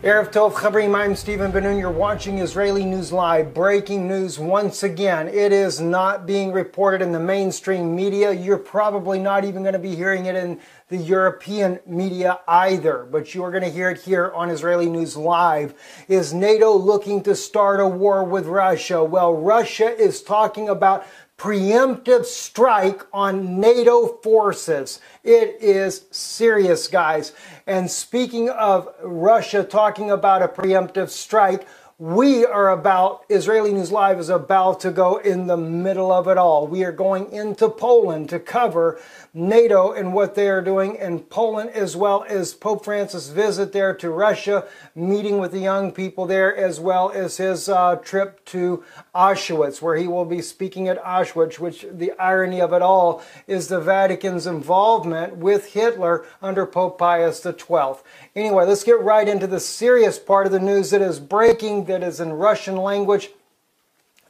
Erev Tov Chavrim, I'm Stephen Ben-Nun. You're watching Israeli News Live. Breaking news once again. It is not being reported in the mainstream media. You're probably not even going to be hearing it in the European media either. But you are going to hear it here on Israeli News Live. Is NATO looking to start a war with Russia? Well, Russia is talking about preemptive strike on NATO forces. It is serious, guys. And speaking of Russia talking about a preemptive strike, Israeli News Live is about to go in the middle of it all. We are going into Poland to cover NATO and what they are doing in Poland, as well as Pope Francis' visit there to Russia, meeting with the young people there, as well as his trip to Auschwitz, where he will be speaking at Auschwitz, which the irony of it all is the Vatican's involvement with Hitler under Pope Pius XII. Anyway, let's get right into the serious part of the news that is breaking, that is in Russian language,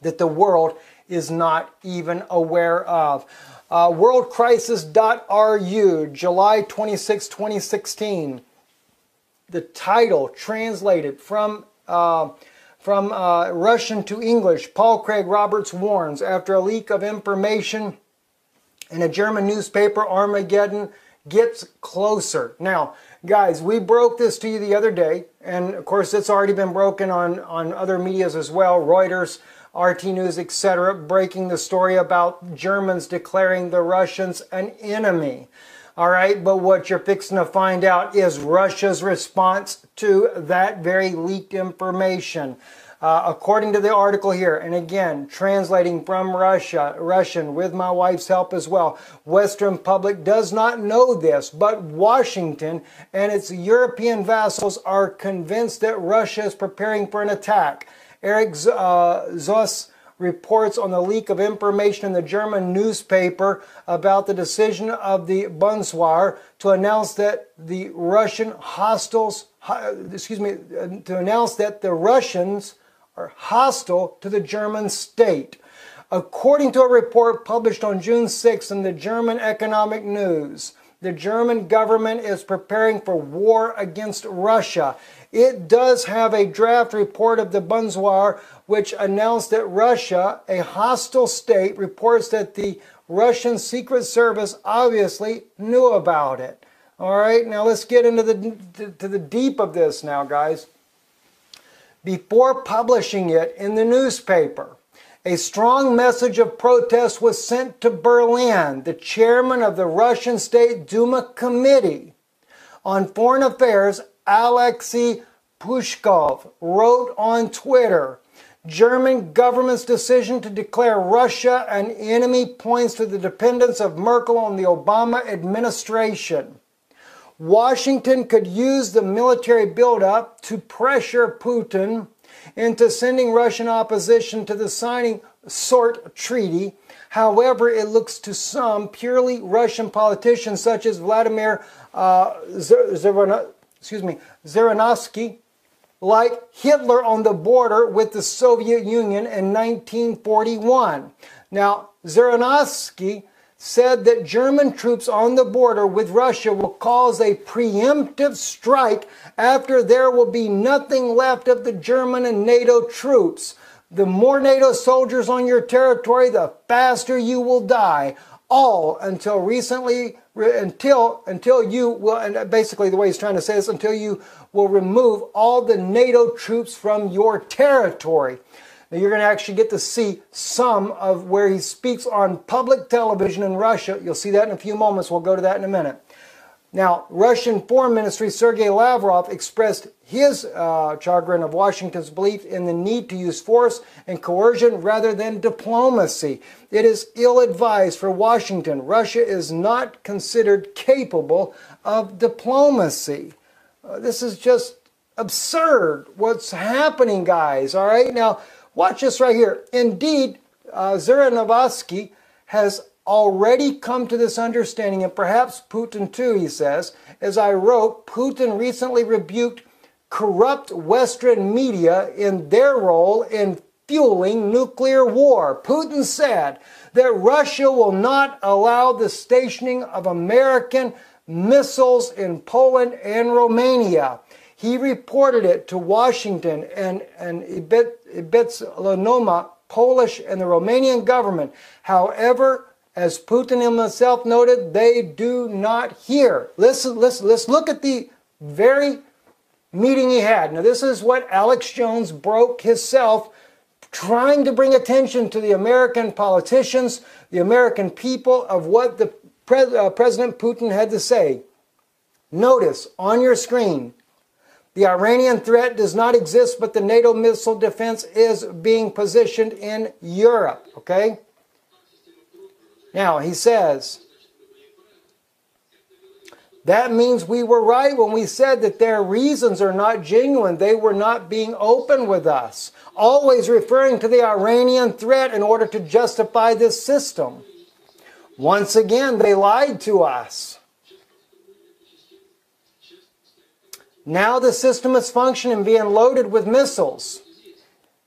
that the world is not even aware of. Worldcrisis.ru, July 26, 2016. The title, translated from Russian to English, Paul Craig Roberts warns, after a leak of information in a German newspaper, Armageddon gets closer. Now, guys, we broke this to you the other day, and of course it's already been broken on other medias as well, Reuters, RT News, etc., breaking the story about Germans declaring the Russians an enemy. All right, but what you're fixing to find out is Russia's response to that very leaked information. According to the article here, and again, translating from Russian with my wife's help as well, Western public does not know this, but Washington and its European vassals are convinced that Russia is preparing for an attack. Eric Zoss reports on the leak of information in the German newspaper about the decision of the Bundeswehr to announce that the Russians are hostile to the German state. According to a report published on June 6 in the German Economic News, the German government is preparing for war against Russia. It does have a draft report of the Bundeswehr which announced that Russia, a hostile state, reports that the Russian Secret Service obviously knew about it. All right, now let's get into the deep of this now, guys. Before publishing it in the newspaper, a strong message of protest was sent to Berlin. The chairman of the Russian State Duma Committee on Foreign Affairs, Alexei Pushkov, wrote on Twitter, German government's decision to declare Russia an enemy points to the dependence of Merkel on the Obama administration. Washington could use the military buildup to pressure Putin into sending Russian opposition to the signing SORT treaty. However, it looks to some purely Russian politicians such as Vladimir Zhirinovsky, like Hitler on the border with the Soviet Union in 1941. Now, Zhirinovsky said that German troops on the border with Russia will cause a preemptive strike after there will be nothing left of the German and NATO troops. The more NATO soldiers on your territory, the faster you will die. All until you will, and basically the way he's trying to say this, until you will remove all the NATO troops from your territory. Now you're going to actually get to see some of where he speaks on public television in Russia. You'll see that in a few moments. We'll go to that in a minute. Now, Russian Foreign Ministry Sergei Lavrov expressed his chagrin of Washington's belief in the need to use force and coercion rather than diplomacy. It is ill-advised for Washington. Russia is not considered capable of diplomacy. This is just absurd what's happening, guys. All right, now watch this right here. Indeed, Zhirinovsky has already come to this understanding, and perhaps Putin too, he says. As I wrote, Putin recently rebuked corrupt Western media in their role in fueling nuclear war. Putin said that Russia will not allow the stationing of American missiles in Poland and Romania. He reported it to Washington and Ibitsanoma, Polish, and the Romanian government. However, as Putin himself noted, they do not hear. Listen, let's look at the very meeting he had. Now, this is what Alex Jones broke himself, trying to bring attention to the American politicians, the American people, of what the President Putin had to say. Notice on your screen, the Iranian threat does not exist, but the NATO missile defense is being positioned in Europe. Okay? Now, he says, that means we were right when we said that their reasons are not genuine. They were not being open with us. Always referring to the Iranian threat in order to justify this system. Once again, they lied to us. Now the system is functioning, being loaded with missiles.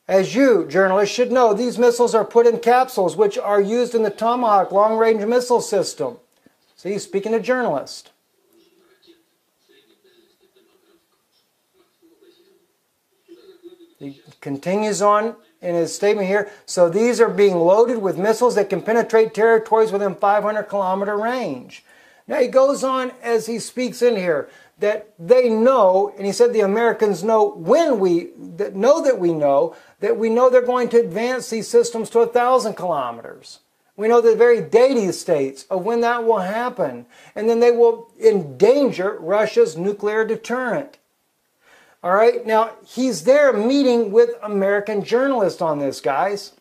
As you, journalists, should know, these missiles are put in capsules, which are used in the Tomahawk long-range missile system. See, speaking to journalists. He continues on in his statement here. So these are being loaded with missiles that can penetrate territories within 500-kilometer range. Now he goes on as he speaks in here that they know, and he said the Americans know when we know that we know they're going to advance these systems to 1,000 kilometers. We know the very date he states of when that will happen. And then they will endanger Russia's nuclear deterrent. All right, now he's there meeting with American journalists on this, guys.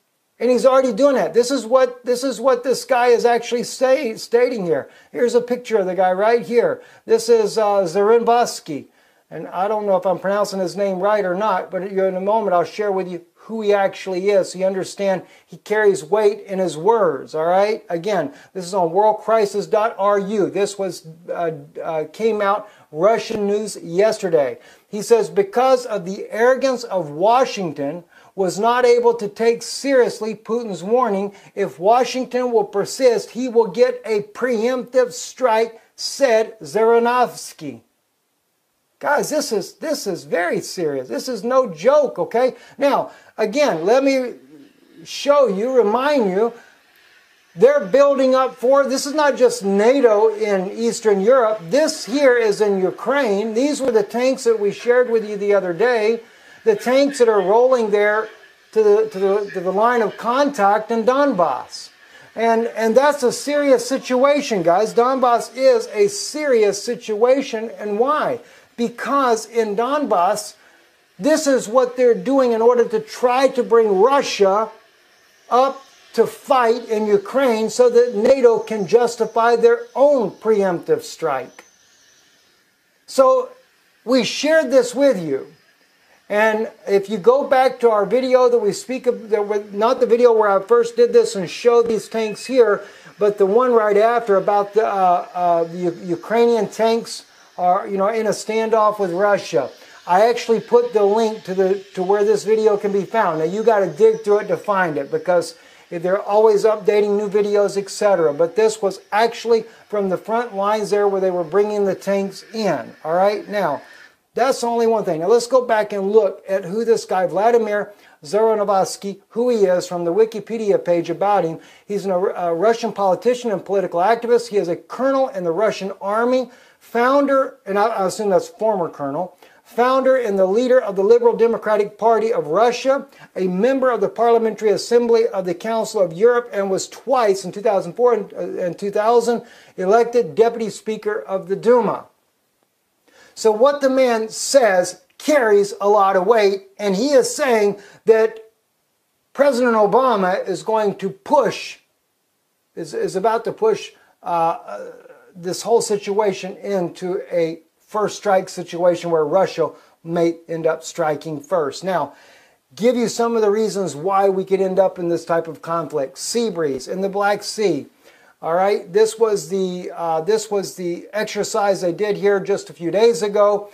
And he's already doing that. This is what this guy is actually stating here. Here's a picture of the guy right here. This is Zarembowski. And I don't know if I'm pronouncing his name right or not, but in a moment I'll share with you who he actually is so you understand he carries weight in his words, all right? Again, this is on worldcrisis.ru. This came out Russian news yesterday. He says, because of the arrogance of Washington, was not able to take seriously Putin's warning. If Washington will persist, he will get a preemptive strike, said Zhirinovsky. Guys, this is very serious. This is no joke, okay? Now, again, let me remind you, they're building up for, this is not just NATO in Eastern Europe. This here is in Ukraine. These were the tanks that we shared with you the other day. The tanks that are rolling there to the line of contact in Donbass. And that's a serious situation, guys. Donbass is a serious situation. And why? Because in Donbass, this is what they're doing in order to try to bring Russia up to fight in Ukraine so that NATO can justify their own preemptive strike. So we shared this with you. And if you go back to our video that we speak of, not the video where I first did this and showed these tanks here, but the one right after about the Ukrainian tanks are, in a standoff with Russia. I actually put the link to where this video can be found. Now you got to dig through it to find it because they're always updating new videos, etc. But this was actually from the front lines there where they were bringing the tanks in. All right, now. That's only one thing. Now let's go back and look at who this guy, Vladimir Zhirinovsky, who he is from the Wikipedia page about him. He's a Russian politician and political activist. He is a colonel in the Russian army, founder, and I assume that's former colonel, founder and the leader of the Liberal Democratic Party of Russia, a member of the Parliamentary Assembly of the Council of Europe, and was twice in 2004 and 2000 elected Deputy Speaker of the Duma. So what the man says carries a lot of weight, and he is saying that President Obama is going to push, is about to push this whole situation into a first strike situation where Russia may end up striking first. Now, give you some of the reasons why we could end up in this type of conflict. Sea breeze in the Black Sea. All right, this was the exercise they did here just a few days ago.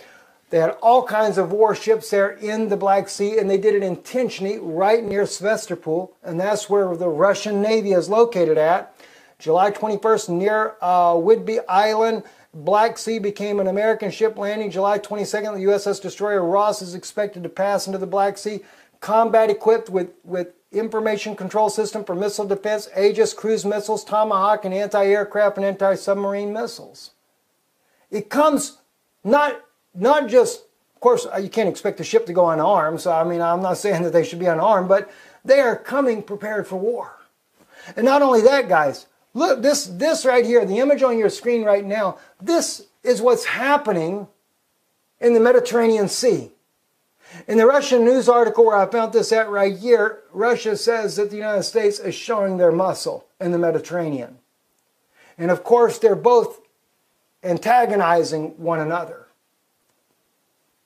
They had all kinds of warships there in the Black Sea, and they did it intentionally right near Sevastopol, and that's where the Russian Navy is located at. July 21st, near Whidbey Island, Black Sea, became an American ship landing. July 22nd, the USS destroyer Ross is expected to pass into the Black Sea. Combat equipped with information control system for missile defense, Aegis cruise missiles, Tomahawk, and anti-aircraft and anti-submarine missiles. It comes not just, of course, you can't expect the ship to go unarmed, so I mean, I'm not saying that they should be unarmed, but they are coming prepared for war. And not only that, guys, look, this right here, the image on your screen right now, this is what's happening in the Mediterranean Sea. In the Russian news article where I found this at right here, Russia says that the United States is showing their muscle in the Mediterranean. And of course, they're both antagonizing one another.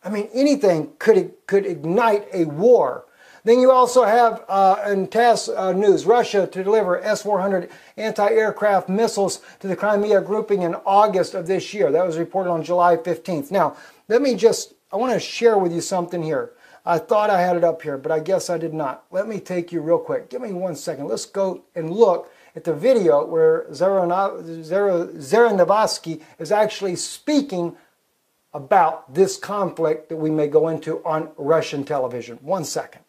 I mean, anything could ignite a war. Then you also have, in TASS news, Russia to deliver S-400 anti-aircraft missiles to the Crimea grouping in August of this year. That was reported on July 15th. Now, I want to share with you something here. I thought I had it up here, but I guess I did not. Let me take you real quick. Give me 1 second. Let's go and look at the video where Zeranovsky is actually speaking about this conflict that we may go into on Russian television. 1 second.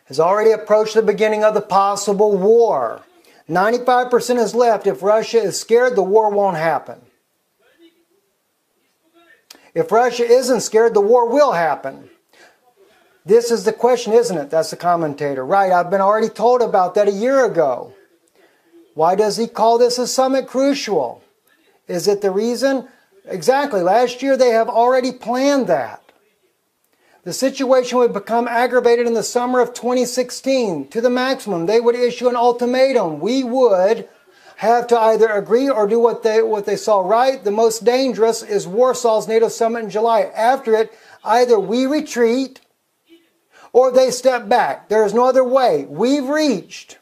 Has already approached the beginning of the possible war. 95% is left. If Russia is scared, the war won't happen. If Russia isn't scared, the war will happen. This is the question, isn't it? That's the commentator. Right, I've been already told about that a year ago. Why does he call this a summit crucial? Is it the reason? Exactly. Last year they have already planned that. The situation would become aggravated in the summer of 2016 to the maximum. They would issue an ultimatum. We would have to either agree or do what they saw right. The most dangerous is Warsaw's NATO summit in July. After it, either we retreat or they step back. There is no other way. We've reached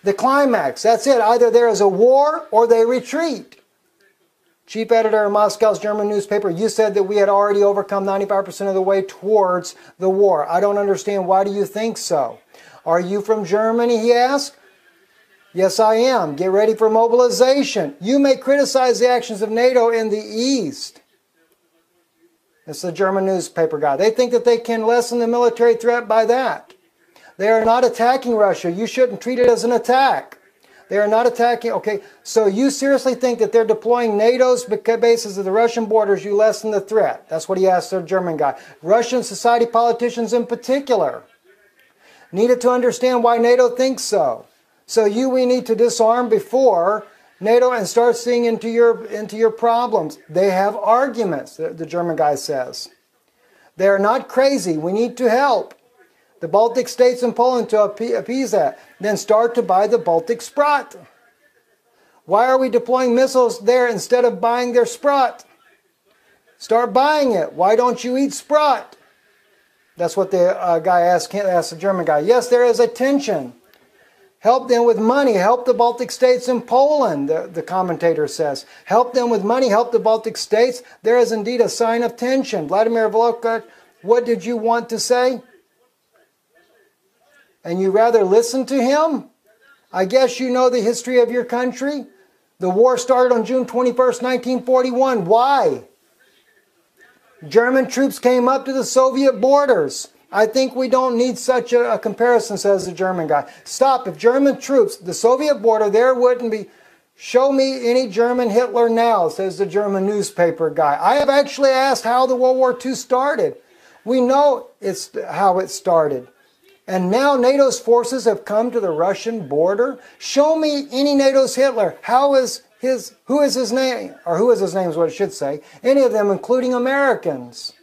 the climax. That's it. Either there is a war or they retreat. Chief editor of Moscow's German newspaper, you said that we had already overcome 95% of the way towards the war. I don't understand. Why do you think so? Are you from Germany, he asked. Yes, I am. Get ready for mobilization. You may criticize the actions of NATO in the East. It's the German newspaper guy. They think that they can lessen the military threat by that. They are not attacking Russia. You shouldn't treat it as an attack. They are not attacking. Okay, so you seriously think that they're deploying NATO's bases of the Russian borders, you lessen the threat? That's what he asked the German guy. Russian society politicians in particular needed to understand why NATO thinks so. So we need to disarm before NATO and start seeing into your problems. They have arguments, the German guy says. They are not crazy. We need to help the Baltic states and Poland to appease that. Then start to buy the Baltic Sprott. Why are we deploying missiles there instead of buying their Sprott? Start buying it. Why don't you eat Sprott? That's what the guy asked the German guy. Yes, there is a tension. Help them with money. Help the Baltic states and Poland, the commentator says. Help them with money. Help the Baltic states. There is indeed a sign of tension. Vladimir Volokh, what did you want to say? And you rather listen to him? I guess you know the history of your country. The war started on June 21st, 1941. Why? German troops came up to the Soviet borders. I think we don't need such a comparison, says the German guy. Stop. If German troops, the Soviet border, there wouldn't be. Show me any German Hitler now, says the German newspaper guy. I have actually asked how the World War II started. We know it's how it started. And now NATO's forces have come to the Russian border. Show me any NATO's Hitler. Who is his name? Or who is his name is what it should say. Any of them, including Americans.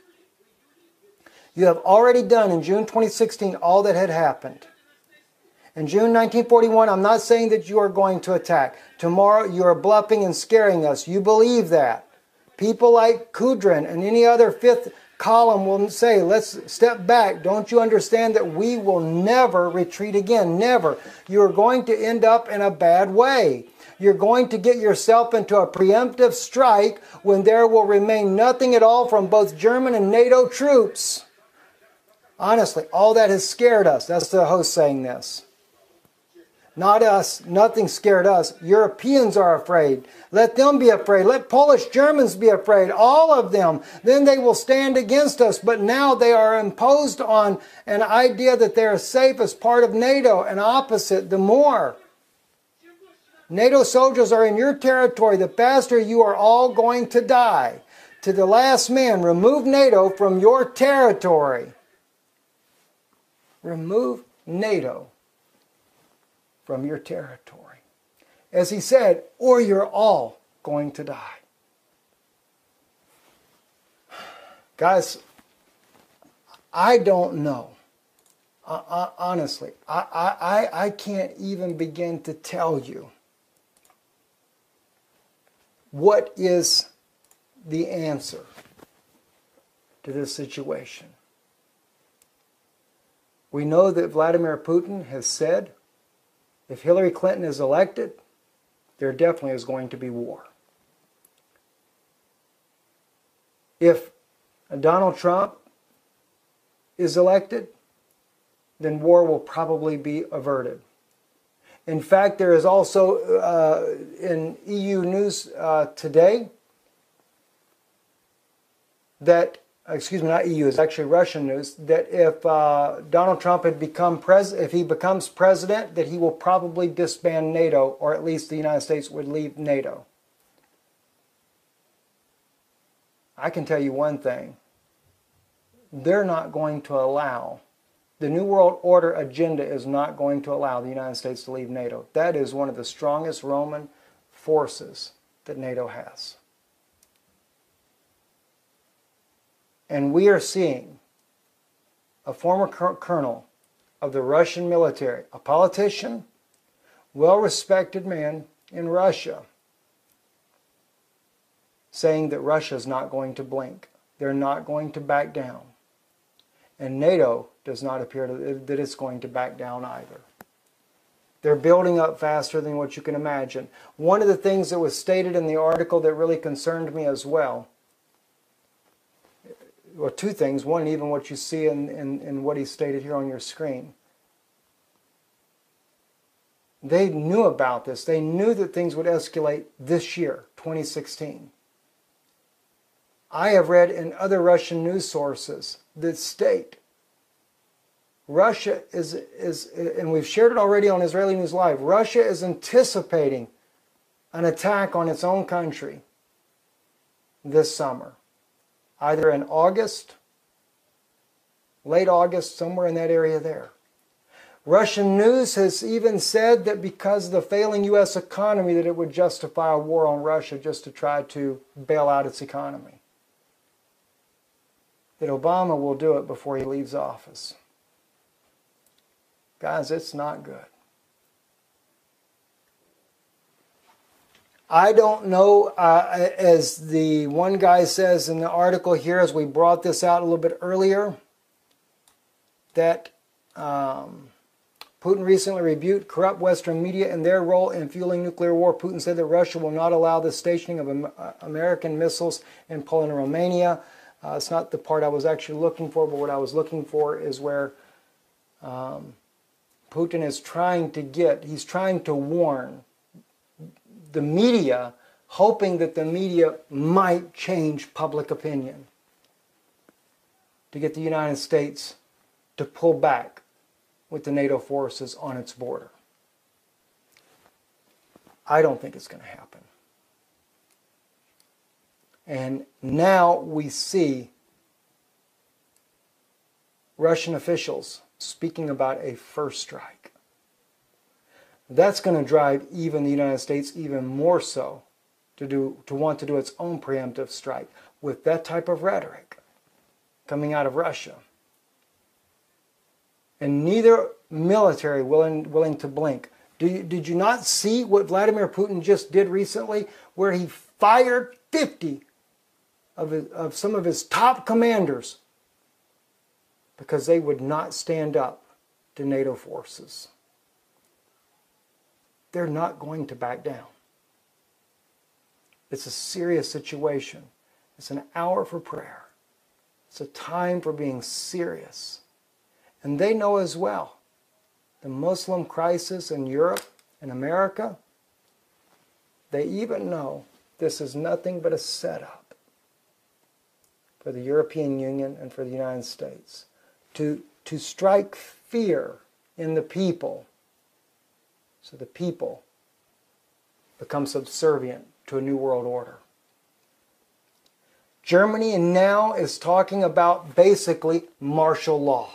You have already done in June 2016 all that had happened. In June 1941, I'm not saying that you are going to attack. Tomorrow you are bluffing and scaring us. You believe that. People like Kudrin and any other fifth column will say, let's step back. Don't you understand that we will never retreat again? Never. You are going to end up in a bad way. You're going to get yourself into a preemptive strike when there will remain nothing at all from both German and NATO troops. Honestly, all that has scared us. That's the host saying this. Not us. Nothing scared us. Europeans are afraid. Let them be afraid. Let Polish Germans be afraid. All of them. Then they will stand against us. But now they are imposed on an idea that they are safe as part of NATO. And opposite, the more NATO soldiers are in your territory, the faster you are all going to die. To the last man, remove NATO from your territory. Remove NATO from your territory. As he said, or you're all going to die. Guys, I don't know. Honestly, I can't even begin to tell you what is the answer to this situation. We know that Vladimir Putin has said if Hillary Clinton is elected, there definitely is going to be war. If Donald Trump is elected, then war will probably be averted. In fact, there is also in EU news today that, excuse me, not EU, it's actually Russian news, that if Donald Trump had if he becomes president, that he will probably disband NATO, or at least the United States would leave NATO. I can tell you one thing. They're not going to allow, the New World Order agenda is not going to allow the United States to leave NATO. That is one of the strongest Roman forces that NATO has. And we are seeing a former colonel of the Russian military, a politician, well-respected man in Russia, saying that Russia is not going to blink. They're not going to back down. And NATO does not appear that it's going to back down either. They're building up faster than what you can imagine. One of the things that was stated in the article that really concerned me as well, well, two things. One, even what you see in what he stated here on your screen. They knew about this. They knew that things would escalate this year, 2016. I have read in other Russian news sources that state Russia is, and we've shared it already on Israeli News Live, Russia is anticipating an attack on its own country this summer. Either in August, late August, somewhere in that area there. Russian news has even said that because of the failing U.S. economy, that it would justify a war on Russia just to try to bail out its economy. That Obama will do it before he leaves office. Guys, it's not good. I don't know, as the one guy says in the article here, as we brought this out a little bit earlier, that Putin recently rebuked corrupt Western media in their role in fueling nuclear war. Putin said that Russia will not allow the stationing of American missiles in Poland and Romania. It's not the part I was actually looking for, but what I was looking for is where Putin is trying to warn the media, hoping that the media might change public opinion to get the United States to pull back with the NATO forces on its border. I don't think it's going to happen. And now we see Russian officials speaking about a first strike. That's going to drive even the United States even more so to want to do its own preemptive strike with that type of rhetoric coming out of Russia. And neither military willing to blink. Did you not see what Vladimir Putin just did recently, where he fired 50 of some of his top commanders because they would not stand up to NATO forces? They're not going to back down. It's a serious situation. It's an hour for prayer. It's a time for being serious. And they know as well the Muslim crisis in Europe and America, they even know this is nothing but a setup for the European Union and for the United States to strike fear in the people so the people become subservient to a new world order. Germany now is talking about basically martial law,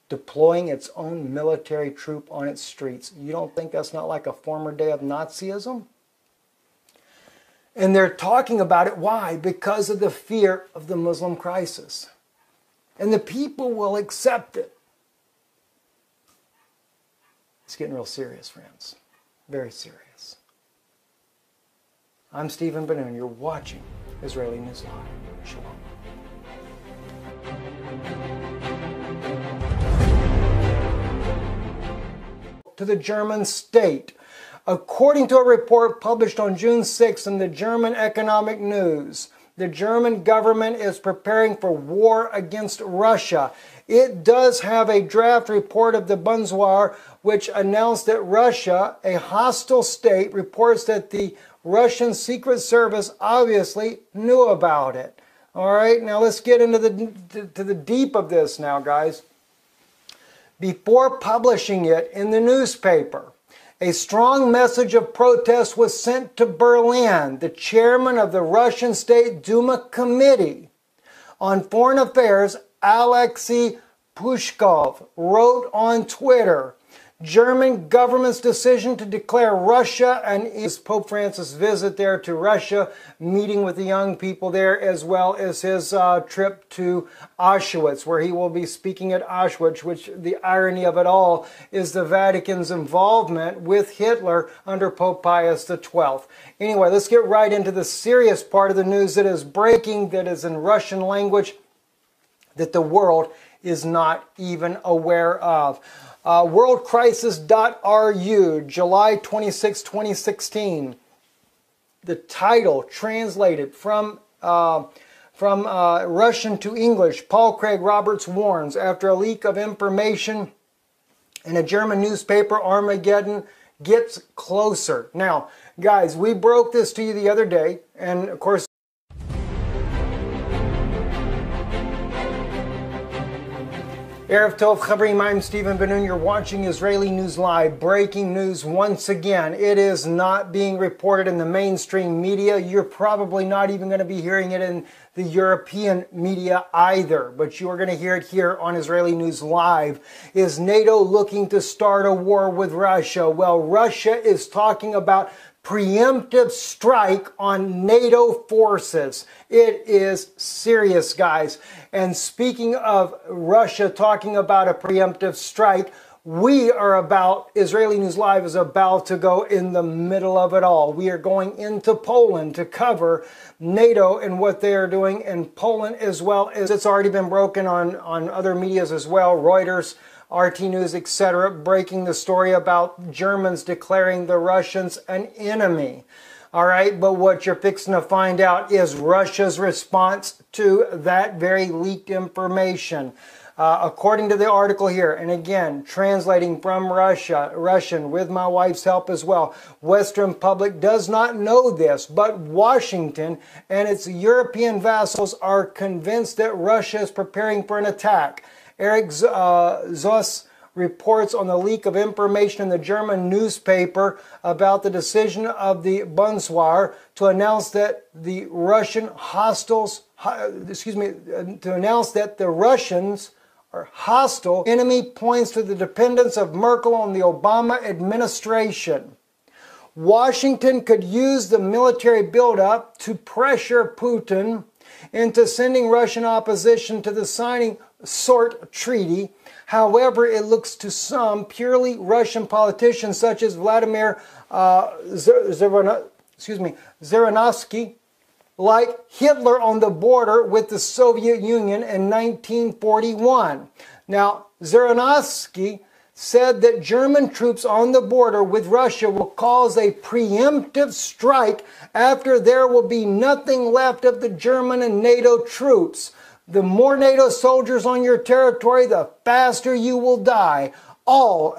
deploying its own military troop on its streets. You don't think that's not like a former day of Nazism? And they're talking about it. Why? Because of the fear of the Muslim crisis. And the people will accept it. It's getting real serious, friends. Very serious. I'm Stephen Ben-Nun. You're watching Israeli News Live. Shalom. To the German state. According to a report published on June 6 in the German Economic News, the German government is preparing for war against Russia. It does have a draft report of the Bundeswehr which announced that Russia, a hostile state, reports that the Russian Secret Service obviously knew about it. All right, now let's get into the deep of this now, guys. Before publishing it in the newspaper, a strong message of protest was sent to Berlin. The chairman of the Russian State Duma Committee on Foreign Affairs, Alexei Pushkov, wrote on Twitter, German government's decision to declare Russia and his Pope Francis' visit there to Russia, meeting with the young people there, as well as his trip to Auschwitz, where he will be speaking at Auschwitz, which the irony of it all is the Vatican's involvement with Hitler under Pope Pius XII. Anyway, let's get right into the serious part of the news that is breaking, that is in Russian language, that the world is not even aware of. Worldcrisis.ru, July 26, 2016. The title, translated from Russian to English, Paul Craig Roberts warns, after a leak of information in a German newspaper, Armageddon gets closer. Now, guys, we broke this to you the other day, and of course, Erev Tov Chavrim, I'm Stephen Ben-Nun. You're watching Israeli News Live. Breaking news once again. It is not being reported in the mainstream media. You're probably not even going to be hearing it in the European media either. But you are going to hear it here on Israeli News Live. Is NATO looking to start a war with Russia? Well, Russia is talking about preemptive strike on NATO forces. It is serious, guys. And speaking of Russia talking about a preemptive strike, Israeli News Live is about to go in the middle of it all. We are going into Poland to cover NATO and what they are doing in Poland, as well as it's already been broken on other medias as well, Reuters, RT News, etc., breaking the story about Germans declaring the Russians an enemy. All right, but what you're fixing to find out is Russia's response to that very leaked information. According to the article here, and again, translating from Russian with my wife's help as well, Western public does not know this, but Washington and its European vassals are convinced that Russia is preparing for an attack. Eric Zoss reports on the leak of information in the German newspaper about the decision of the Bundeswehr to announce that the Russians are hostile. Enemy points to the dependence of Merkel on the Obama administration. Washington could use the military buildup to pressure Putin into sending Russian opposition to the signing SORT treaty. However, it looks to some purely Russian politicians such as Vladimir Zhirinovsky, like Hitler on the border with the Soviet Union in 1941. Now, Zhirinovsky said that German troops on the border with Russia will cause a preemptive strike after there will be nothing left of the German and NATO troops. The more NATO soldiers on your territory, the faster you will die. All